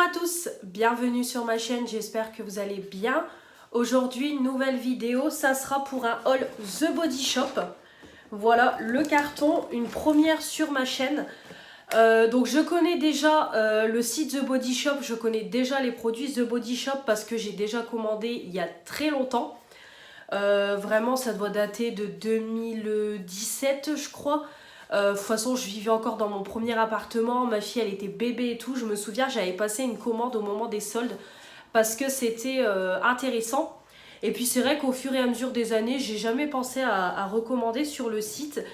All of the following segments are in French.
à tous, bienvenue sur ma chaîne, j'espère que vous allez bien. Aujourd'hui, nouvelle vidéo, ça sera pour un haul The Body Shop. Voilà le carton, une première sur ma chaîne. Donc je connais déjà le site The Body Shop, je connais déjà les produits The Body Shop parce que j'ai déjà commandé il y a très longtemps. Vraiment ça doit dater de 2017 je crois. De toute façon je vivais encore dans mon premier appartement, ma fille elle était bébé et tout. Je me souviens j'avais passé une commande au moment des soldes parce que c'était intéressant. Et puis c'est vrai qu'au fur et à mesure des années j'ai jamais pensé à recommander sur le site.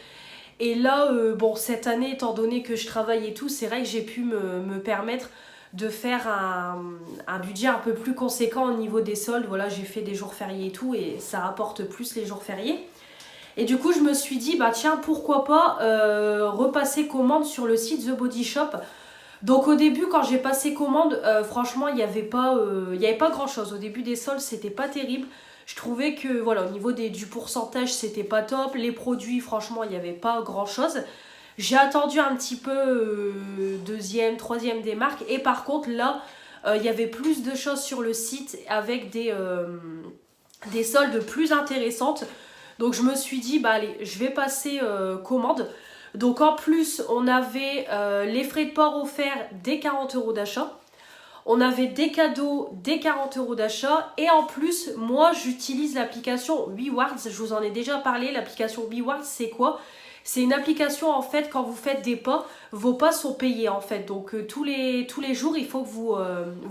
Et là, bon, cette année, étant donné que je travaille et tout, c'est vrai que j'ai pu me permettre de faire un budget un peu plus conséquent au niveau des soldes. Voilà, j'ai fait des jours fériés et tout, et ça rapporte plus les jours fériés. Et du coup, je me suis dit, bah tiens, pourquoi pas repasser commande sur le site The Body Shop. Donc au début, quand j'ai passé commande, franchement, il n'y avait pas grand-chose. Au début des soldes, c'était pas terrible. Je trouvais que voilà, au niveau du pourcentage, c'était pas top. Les produits, franchement, il n'y avait pas grand-chose. J'ai attendu un petit peu deuxième, troisième des marques. Et par contre, là, il y avait plus de choses sur le site avec des soldes plus intéressantes. Donc je me suis dit, bah allez, je vais passer commande. Donc en plus, on avait les frais de port offerts dès 40 € d'achat. On avait des cadeaux dès 40 € d'achat. Et en plus, moi, j'utilise l'application WeWards. Je vous en ai déjà parlé. L'application WeWards, c'est quoi? C'est une application, en fait, quand vous faites des pas, vos pas sont payés, en fait. Donc, tous les jours, il faut que vous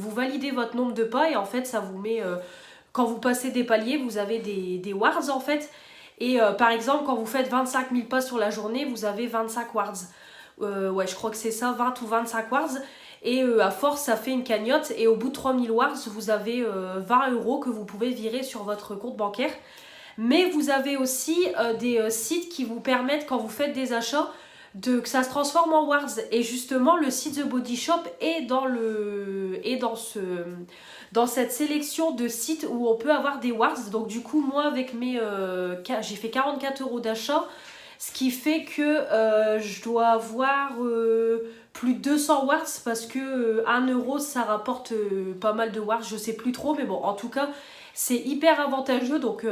validez votre nombre de pas. Et en fait, ça vous met... quand vous passez des paliers, vous avez des wards, en fait. Et par exemple, quand vous faites 25 000 pas sur la journée, vous avez 25 wards. Ouais, je crois que c'est ça, 20 ou 25 wards. Et à force, ça fait une cagnotte. Et au bout de 3000 wards, vous avez 20 € que vous pouvez virer sur votre compte bancaire. Mais vous avez aussi des sites qui vous permettent, quand vous faites des achats, que ça se transforme en wards. Et justement, le site The Body Shop est dans cette sélection de sites où on peut avoir des wards. Donc du coup, moi, avec j'ai fait 44 € d'achat. Ce qui fait que je dois avoir plus de 200 wards parce que 1 € ça rapporte pas mal de wards, je sais plus trop, mais bon, en tout cas, c'est hyper avantageux. Donc,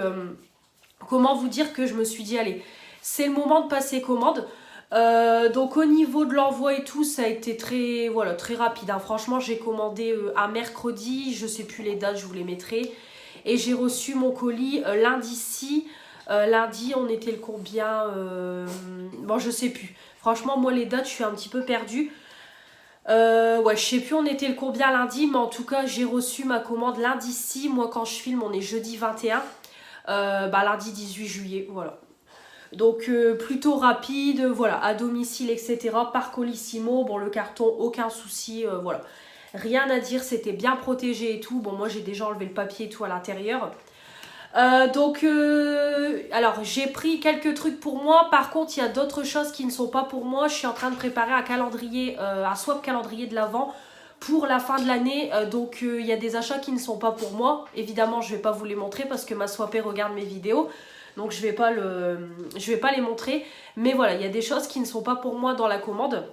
comment vous dire que je me suis dit, allez, c'est le moment de passer commande. Donc, au niveau de l'envoi et tout, ça a été très rapide. Hein. Franchement, j'ai commandé un mercredi, je sais plus les dates, je vous les mettrai. Et j'ai reçu mon colis lundi-ci. Lundi, on était le combien bon, je sais plus. Franchement, moi, les dates, je suis un petit peu perdue. Ouais, je sais plus on était le combien lundi, mais en tout cas, j'ai reçu ma commande lundi-ci. Moi, quand je filme, on est jeudi 21. Lundi 18 juillet, voilà. Donc, plutôt rapide, voilà, à domicile, etc. Par Colissimo. Bon, le carton, aucun souci, voilà. Rien à dire, c'était bien protégé et tout. Bon, moi, j'ai déjà enlevé le papier et tout à l'intérieur. Alors j'ai pris quelques trucs pour moi. Par contre, il y a d'autres choses qui ne sont pas pour moi. Je suis en train de préparer un calendrier, un swap calendrier de l'Avent pour la fin de l'année. Il y a des achats qui ne sont pas pour moi. Évidemment, je vais pas vous les montrer parce que ma swapée regarde mes vidéos. Donc je vais pas les montrer. Mais voilà, il y a des choses qui ne sont pas pour moi dans la commande.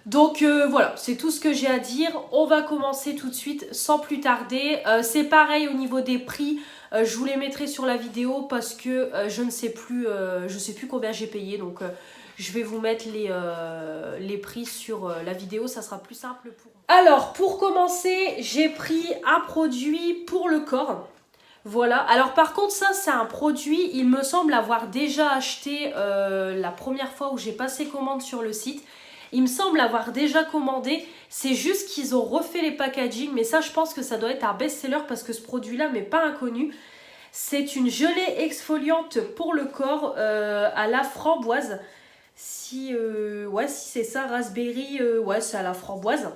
Donc voilà, c'est tout ce que j'ai à dire. On va commencer tout de suite sans plus tarder. C'est pareil au niveau des prix. Je vous les mettrai sur la vidéo parce que je ne sais plus, combien j'ai payé. Donc je vais vous mettre les prix sur la vidéo. Ça sera plus simple pour vous. Alors pour commencer, j'ai pris un produit pour le corps. Voilà, alors par contre ça c'est un produit, il me semble avoir déjà acheté la première fois où j'ai passé commande sur le site. Il me semble avoir déjà commandé, c'est juste qu'ils ont refait les packaging, mais ça je pense que ça doit être un best-seller parce que ce produit-là m'est pas inconnu. C'est une gelée exfoliante pour le corps à la framboise. Si c'est ça, raspberry, ouais c'est à la framboise.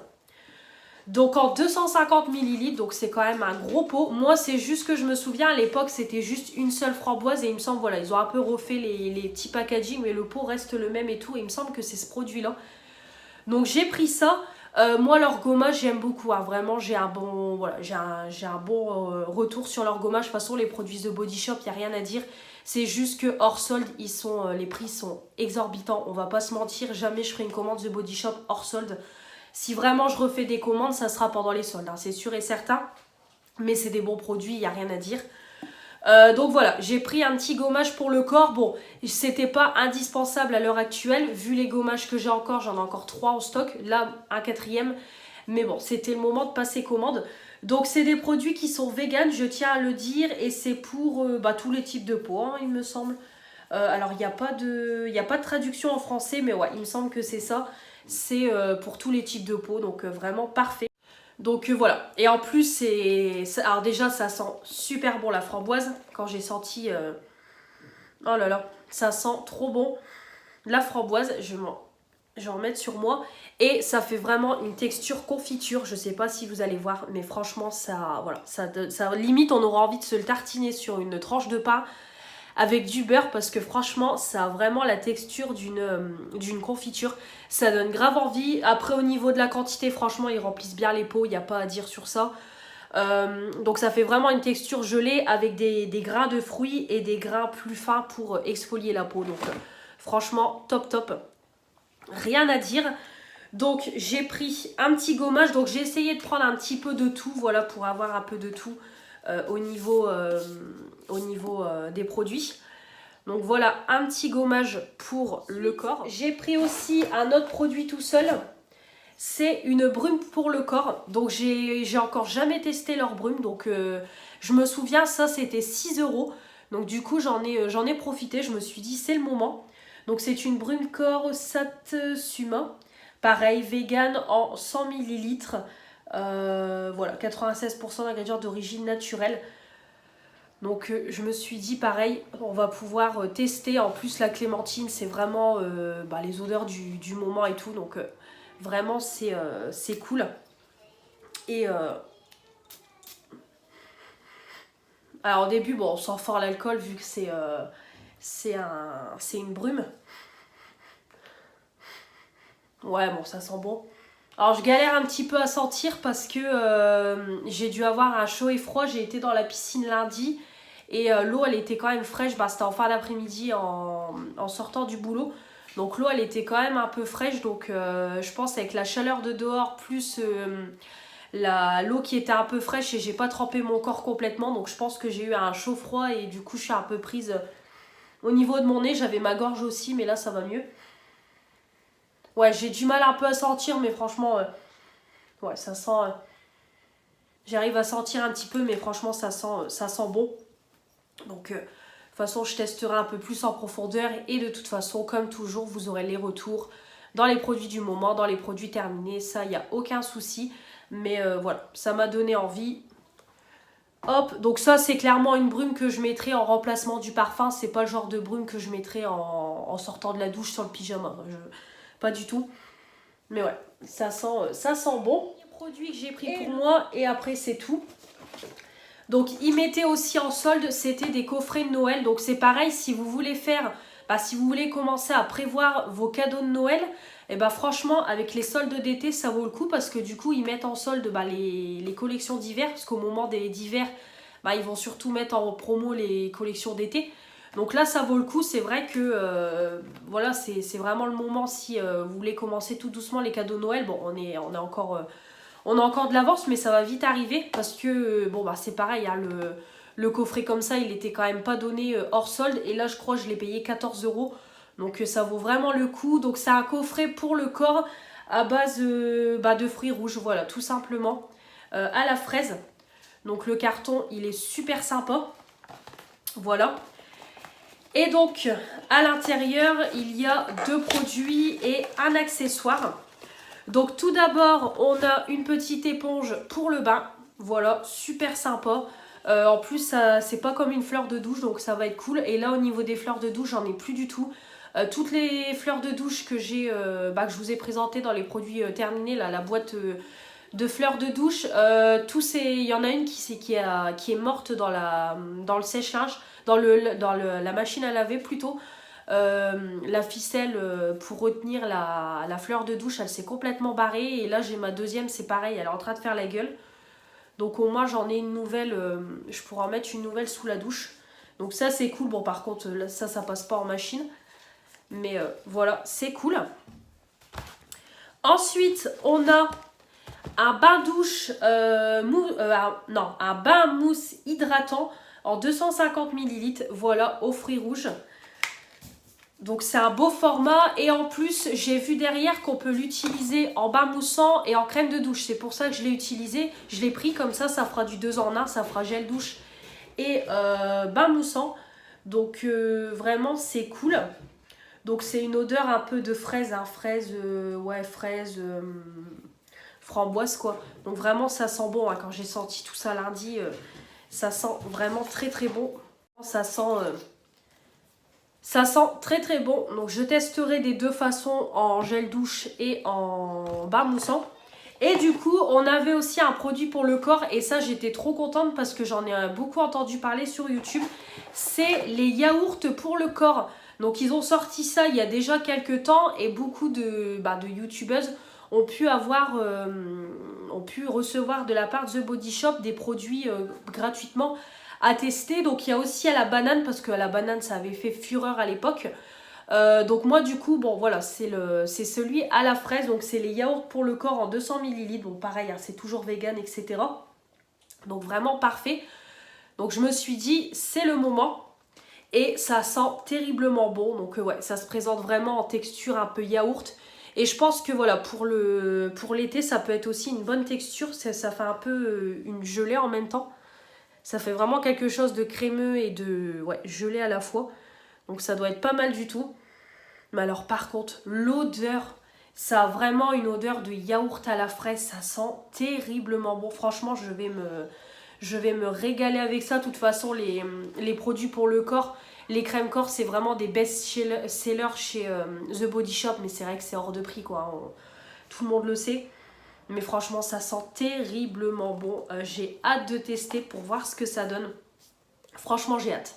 Donc en 250 ml, donc c'est quand même un gros pot. Moi c'est juste que je me souviens à l'époque c'était juste une seule framboise et il me semble voilà ils ont un peu refait les petits packaging mais le pot reste le même et tout et il me semble que c'est ce produit là. Donc j'ai pris ça. Moi leur gommage j'aime beaucoup, hein. Vraiment j'ai un bon retour sur leur gommage. De toute façon les produits de Body Shop, il n'y a rien à dire. C'est juste que hors solde, les prix sont exorbitants. On va pas se mentir, jamais je ferai une commande de Body Shop hors solde. Si vraiment je refais des commandes, ça sera pendant les soldes, hein, c'est sûr et certain. Mais c'est des bons produits, il n'y a rien à dire. Donc voilà, j'ai pris un petit gommage pour le corps. Bon, c'était pas indispensable à l'heure actuelle. Vu les gommages que j'ai encore, j'en ai encore 3 en stock. Là, un quatrième. Mais bon, c'était le moment de passer commande. Donc c'est des produits qui sont vegan, je tiens à le dire. Et c'est pour tous les types de peau, hein, il me semble. Alors il n'y a pas de traduction en français, mais ouais, il me semble que c'est ça. C'est pour tous les types de peau, donc vraiment parfait. Donc voilà, et en plus alors déjà ça sent super bon la framboise. Quand j'ai senti, oh là là, ça sent trop bon la framboise. Je vais en mettre sur moi. Et ça fait vraiment une texture confiture. Je sais pas si vous allez voir, mais franchement ça, voilà, ça limite on aura envie de se le tartiner sur une tranche de pain avec du beurre, parce que franchement ça a vraiment la texture d'une confiture. Ça donne grave envie. Après au niveau de la quantité, franchement ils remplissent bien les pots, il n'y a pas à dire sur ça. Donc ça fait vraiment une texture gelée avec des grains de fruits et des grains plus fins pour exfolier la peau. Donc franchement top top, rien à dire. Donc j'ai pris un petit gommage, donc j'ai essayé de prendre un petit peu de tout, voilà, pour avoir un peu de tout au niveau des produits. Donc voilà, un petit gommage pour le corps. J'ai pris aussi un autre produit tout seul. C'est une brume pour le corps. Donc j'ai encore jamais testé leur brume. Donc je me souviens, ça c'était 6 €. Donc du coup j'en ai profité. Je me suis dit c'est le moment. Donc c'est une brume corps Satsuma. Pareil, vegan en 100 ml. Voilà, 96% d'ingrédients d'origine naturelle. Donc je me suis dit pareil, on va pouvoir tester. En plus la clémentine c'est vraiment les odeurs du moment et tout. Donc vraiment c'est cool. Et alors au début bon, on sent fort l'alcool vu que c'est une brume. Ouais bon, ça sent bon. Alors je galère un petit peu à sentir parce que j'ai dû avoir un chaud et froid. J'ai été dans la piscine lundi et l'eau elle était quand même fraîche. C'était en fin d'après-midi en sortant du boulot. Donc l'eau elle était quand même un peu fraîche. Donc je pense avec la chaleur de dehors plus l'eau qui était un peu fraîche, et j'ai pas trempé mon corps complètement. Donc je pense que j'ai eu un chaud froid et du coup je suis un peu prise au niveau de mon nez. J'avais ma gorge aussi mais là ça va mieux. Ouais, j'ai du mal un peu à sentir, mais franchement, ouais, ça sent. J'arrive à sentir un petit peu, mais franchement, ça sent bon. Donc, de toute façon, je testerai un peu plus en profondeur. Et de toute façon, comme toujours, vous aurez les retours dans les produits du moment, dans les produits terminés. Ça, il n'y a aucun souci. Mais voilà, ça m'a donné envie. Hop, donc ça, c'est clairement une brume que je mettrai en remplacement du parfum. C'est pas le genre de brume que je mettrai en sortant de la douche sur le pyjama. Pas du tout. Mais ouais, ça sent bon. Le produit que j'ai pris pour moi et après c'est tout. Donc ils mettaient aussi en solde, c'était des coffrets de Noël. Donc c'est pareil, si vous voulez si vous voulez commencer à prévoir vos cadeaux de Noël, et franchement avec les soldes d'été ça vaut le coup, parce que du coup ils mettent en solde les collections d'hiver, parce qu'au moment d'hiver ils vont surtout mettre en promo les collections d'été. Donc là ça vaut le coup, c'est vrai que voilà, c'est vraiment le moment si vous voulez commencer tout doucement les cadeaux de Noël. Bon, on a encore de l'avance, mais ça va vite arriver, parce que c'est pareil, hein, le coffret comme ça il était quand même pas donné hors solde, et là je crois que je l'ai payé 14 €. Donc ça vaut vraiment le coup. Donc c'est un coffret pour le corps à base de fruits rouges, voilà, tout simplement, à la fraise. Donc le carton il est super sympa, voilà. Et donc, à l'intérieur, il y a 2 produits et un accessoire. Donc, tout d'abord, on a une petite éponge pour le bain. Voilà, super sympa. En plus, c'est pas comme une fleur de douche, donc ça va être cool. Et là, au niveau des fleurs de douche, j'en ai plus du tout. Toutes les fleurs de douche que j'ai, que je vous ai présentées dans les produits terminés, là, la boîte de fleurs de douche, il y en a une qui est morte dans le sèche-linge. Dans la machine à laver plutôt. La ficelle pour retenir la fleur de douche, elle s'est complètement barrée. Et là j'ai ma deuxième, c'est pareil, elle est en train de faire la gueule. Donc au moins j'en ai une nouvelle, je pourrais en mettre une nouvelle sous la douche. Donc ça c'est cool. Bon par contre là, ça passe pas en machine. Mais voilà, c'est cool. Ensuite, on a un bain douche, un bain mousse hydratant en 250 ml. Voilà, aux fruits rouges. Donc c'est un beau format et en plus j'ai vu derrière qu'on peut l'utiliser en bain moussant et en crème de douche. C'est pour ça que je l'ai utilisé. Je l'ai pris comme ça fera du 2 en 1. Ça fera gel douche et bain moussant. Donc vraiment c'est cool. Donc c'est une odeur un peu de fraise, hein, fraise, framboise quoi. Donc vraiment ça sent bon, hein. Quand j'ai senti tout ça lundi, ça sent vraiment très très bon. Ça sent très très bon. Donc je testerai des deux façons, en gel douche et en bain moussant. Et du coup, on avait aussi un produit pour le corps et ça j'étais trop contente parce que j'en ai beaucoup entendu parler sur YouTube. C'est les yaourts pour le corps. Donc ils ont sorti ça il y a déjà quelques temps et beaucoup de youtubeuses ont pu recevoir de la part de The Body Shop des produits gratuitement à tester. Donc il y a aussi à la banane, parce que à la banane ça avait fait fureur à l'époque. Donc moi du coup, bon voilà, c'est celui à la fraise. Donc c'est les yaourts pour le corps en 200 ml. Donc pareil, hein, c'est toujours vegan, etc. Donc vraiment parfait. Donc je me suis dit, c'est le moment. Et ça sent terriblement bon. Donc ouais, ça se présente vraiment en texture un peu yaourt. Et je pense que voilà, pour l'été, ça peut être aussi une bonne texture. Ça fait un peu une gelée en même temps. Ça fait vraiment quelque chose de crémeux et de gelé à la fois. Donc ça doit être pas mal du tout. Mais alors par contre, l'odeur, ça a vraiment une odeur de yaourt à la fraise. Ça sent terriblement bon. Franchement, je vais me régaler avec ça. De toute façon, les produits pour le corps, les crèmes corps, c'est vraiment des best-sellers chez The Body Shop. Mais c'est vrai que c'est hors de prix, quoi. Tout le monde le sait. Mais franchement, ça sent terriblement bon. J'ai hâte de tester pour voir ce que ça donne. Franchement, j'ai hâte.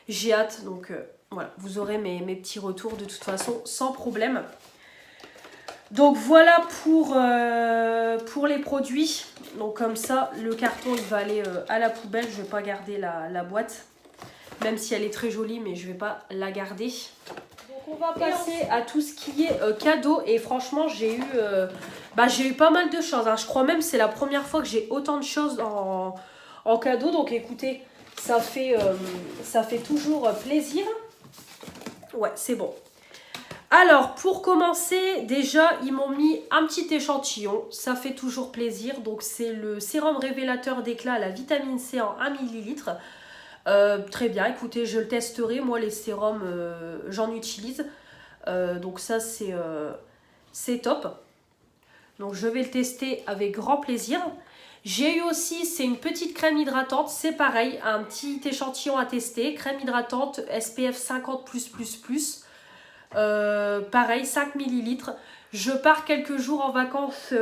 J'ai hâte, donc voilà. Vous aurez mes petits retours de toute façon, sans problème. Donc voilà pour les produits. Donc comme ça, le carton, il va aller à la poubelle. Je ne vais pas garder la boîte. Même si elle est très jolie, mais je ne vais pas la garder. On va passer à tout ce qui est cadeau et franchement j'ai eu pas mal de choses, hein. Je crois même que c'est la première fois que j'ai autant de choses en cadeau, donc écoutez, ça fait toujours plaisir. Ouais, c'est bon. Alors pour commencer, déjà ils m'ont mis un petit échantillon, ça fait toujours plaisir. Donc c'est le sérum révélateur d'éclat à la vitamine C en 1 ml. Très bien, écoutez, je le testerai. Moi, les sérums, j'en utilise. Donc ça, c'est top. Donc je vais le tester avec grand plaisir. J'ai eu aussi, c'est une petite crème hydratante. C'est pareil, un petit échantillon à tester. Crème hydratante SPF 50+++. Pareil, 5 ml. Je pars quelques jours en vacances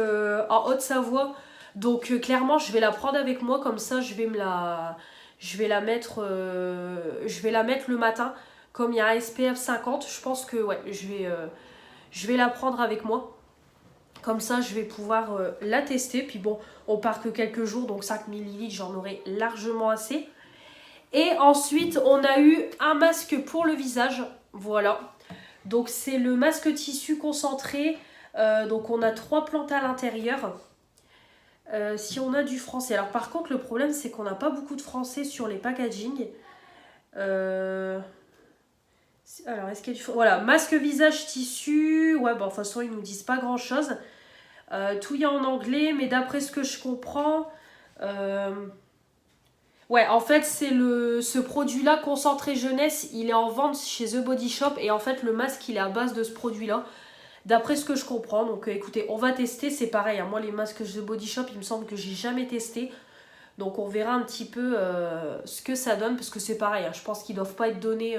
en Haute-Savoie. Donc clairement, je vais la prendre avec moi. Comme ça, je vais la mettre le matin. Comme il y a un SPF 50, je pense que ouais, je vais la prendre avec moi. Comme ça, je vais pouvoir la tester. Puis bon, on part que quelques jours, donc 5 ml, j'en aurai largement assez. Et ensuite, on a eu un masque pour le visage. Voilà. Donc c'est le masque tissu concentré. Donc on a 3 plantes à l'intérieur. Si on a du français. Alors par contre le problème c'est qu'on n'a pas beaucoup de français sur les packaging. Alors est-ce qu'il y a du français? Voilà, masque visage tissu. Ouais, bon de toute façon ils nous disent pas grand chose. Tout y est en anglais, mais d'après ce que je comprends, ouais, en fait c'est ce produit là concentré jeunesse, il est en vente chez The Body Shop. Et en fait le masque il est à base de ce produit là, d'après ce que je comprends. Donc écoutez, on va tester. C'est pareil, hein. Moi les masques The Body Shop, il me semble que j'ai jamais testé. Donc on verra un petit peu ce que ça donne. Parce que c'est pareil, hein. Je pense qu'ils ne doivent pas être donnés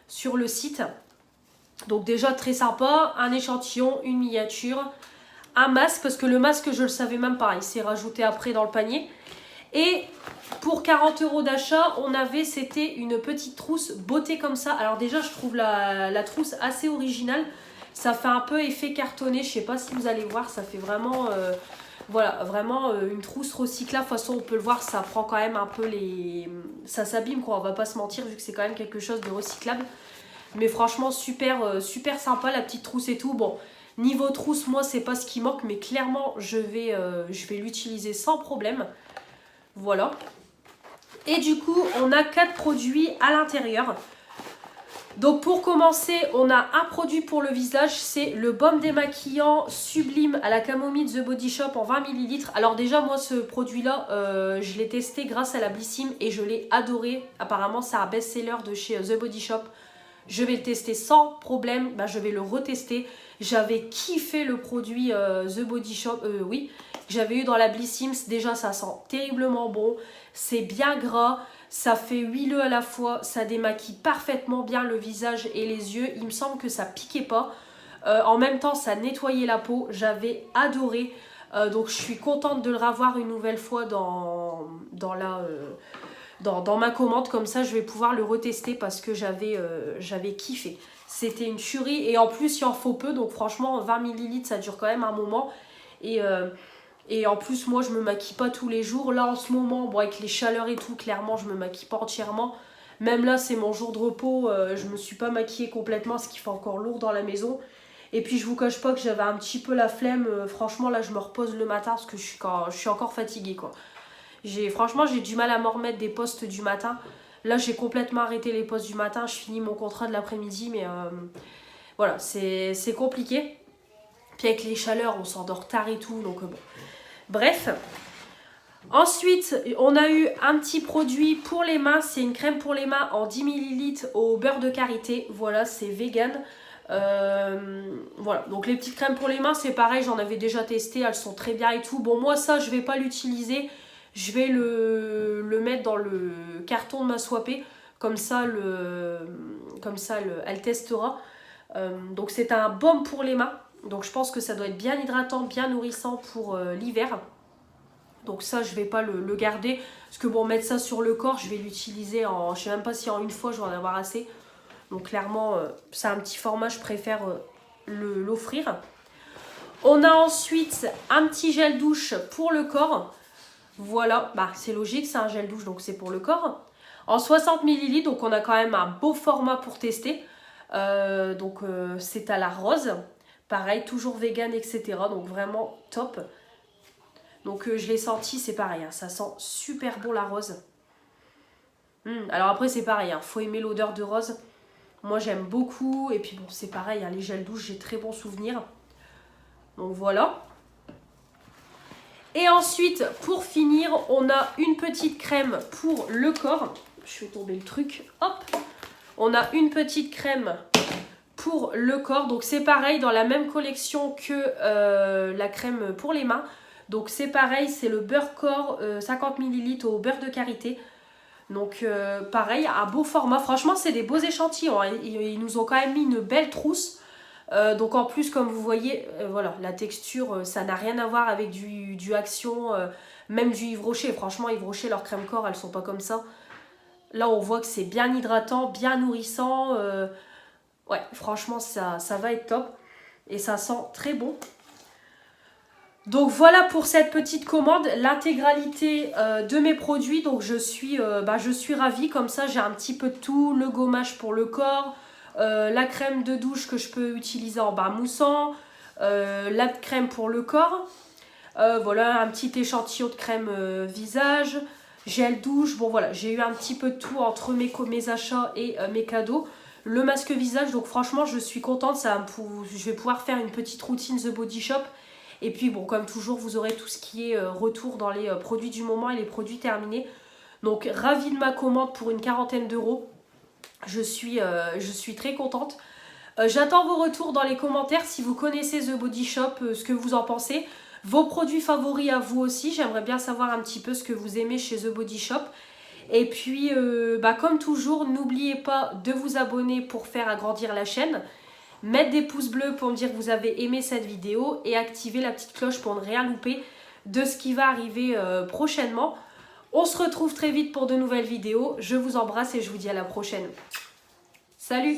sur le site. Donc déjà très sympa. Un échantillon, une miniature, un masque. Parce que le masque je le savais même pas, il s'est rajouté après dans le panier. Et pour 40 € d'achat, c'était une petite trousse beauté comme ça. Alors déjà je trouve la trousse assez originale. Ça fait un peu effet cartonné, je sais pas si vous allez voir, ça fait vraiment, voilà, vraiment une trousse recyclable. De toute façon, on peut le voir, ça prend quand même un peu ça s'abîme quoi, on va pas se mentir, vu que c'est quand même quelque chose de recyclable. Mais franchement, super sympa la petite trousse et tout. Bon, Niveau trousse, moi, c'est pas ce qui manque, mais clairement, je vais l'utiliser sans problème. Voilà. Et du coup, on a 4 produits à l'intérieur. Donc pour commencer, on a un produit pour le visage, c'est le baume démaquillant sublime à la camomille The Body Shop en 20 ml. Alors déjà, moi, ce produit-là, je l'ai testé grâce à la Blissim et je l'ai adoré. Apparemment, c'est un best-seller de chez The Body Shop. Je vais le tester sans problème, je vais le retester. J'avais kiffé le produit The Body Shop, oui, que j'avais eu dans la Blissims. Déjà, ça sent terriblement bon, c'est bien gras. Ça fait huileux à la fois, ça démaquille parfaitement bien le visage et les yeux. Il me semble que ça piquait pas. En même temps, ça nettoyait la peau. J'avais adoré. Donc, je suis contente de le revoir une nouvelle fois dans ma commande. Comme ça, je vais pouvoir le retester parce que j'avais kiffé. C'était une tuerie. Et en plus, il en faut peu. Donc, franchement, 20 ml, ça dure quand même un moment. Et en plus, moi, je me maquille pas tous les jours. Là, en ce moment, bon, avec les chaleurs et tout, clairement, je me maquille pas entièrement. Même là, c'est mon jour de repos. Je me suis pas maquillée complètement, ce qui fait encore lourd dans la maison. Et puis, je vous cache pas que j'avais un petit peu la flemme. Franchement, là, je me repose le matin parce que je suis encore fatiguée, quoi. Franchement, j'ai du mal à m'en remettre des posts du matin. Là, j'ai complètement arrêté les posts du matin. Je finis mon contrat de l'après-midi, mais voilà, c'est compliqué. Puis avec les chaleurs, on s'endort tard et tout, donc bon. Bref. Ensuite, on a eu un petit produit pour les mains. C'est une crème pour les mains en 10 ml au beurre de karité. Voilà, c'est vegan. Voilà, donc les petites crèmes pour les mains, c'est pareil, j'en avais déjà testé. Elles sont très bien et tout. Bon, moi, ça, je vais pas l'utiliser. Je vais le mettre dans le carton de ma Swapé. Comme ça, elle testera. Donc, c'est un baume pour les mains. Donc je pense que ça doit être bien hydratant, bien nourrissant pour l'hiver. Donc ça, je vais pas le garder. Parce que bon, mettre ça sur le corps, je vais l'utiliser en... Je sais même pas si en une fois, je vais en avoir assez. Donc clairement, c'est un petit format, je préfère l'offrir. On a ensuite un petit gel douche pour le corps. Voilà, c'est logique, c'est un gel douche, donc c'est pour le corps. En 60 ml, donc on a quand même un beau format pour tester. C'est à la rose. Pareil, toujours vegan, etc. Donc vraiment top. Donc je l'ai senti, c'est pareil. Hein, ça sent super bon la rose. Alors après, c'est pareil. Hein, faut aimer l'odeur de rose. Moi, j'aime beaucoup. Et puis bon, c'est pareil. Hein, les gels douche, j'ai très bons souvenirs. Donc voilà. Et ensuite, pour finir, on a une petite crème pour le corps. Je fais tomber le truc. Hop. On a une petite crème pour le corps, donc c'est pareil dans la même collection que la crème pour les mains. Donc c'est pareil, c'est le beurre corps 50 ml au beurre de karité. Donc pareil, un beau format. Franchement, c'est des beaux échantillons. Hein. Ils nous ont quand même mis une belle trousse. Donc en plus, comme vous voyez, voilà, la texture, ça n'a rien à voir avec du Action, même du Yves Rocher. Franchement, Yves Rocher, leurs crèmes corps, elles sont pas comme ça. Là, on voit que c'est bien hydratant, bien nourrissant. Ouais, franchement, ça va être top. Et ça sent très bon. Donc voilà pour cette petite commande. L'intégralité de mes produits. Donc je suis ravie. Comme ça, j'ai un petit peu de tout. Le gommage pour le corps. La crème de douche que je peux utiliser en bain moussant. La crème pour le corps. Voilà, un petit échantillon de crème visage. Gel douche. Bon voilà, j'ai eu un petit peu de tout entre mes achats et mes cadeaux. Le masque visage, donc franchement, je suis contente. Je vais pouvoir faire une petite routine The Body Shop. Et puis, bon, comme toujours, vous aurez tout ce qui est retour dans les produits du moment et les produits terminés. Donc, ravie de ma commande pour une 40aine d'euros. Je suis très contente. J'attends vos retours dans les commentaires si vous connaissez The Body Shop, ce que vous en pensez. Vos produits favoris à vous aussi. J'aimerais bien savoir un petit peu ce que vous aimez chez The Body Shop. Et puis, comme toujours, n'oubliez pas de vous abonner pour faire agrandir la chaîne. Mettre des pouces bleus pour me dire que vous avez aimé cette vidéo. Et activer la petite cloche pour ne rien louper de ce qui va arriver prochainement. On se retrouve très vite pour de nouvelles vidéos. Je vous embrasse et je vous dis à la prochaine. Salut!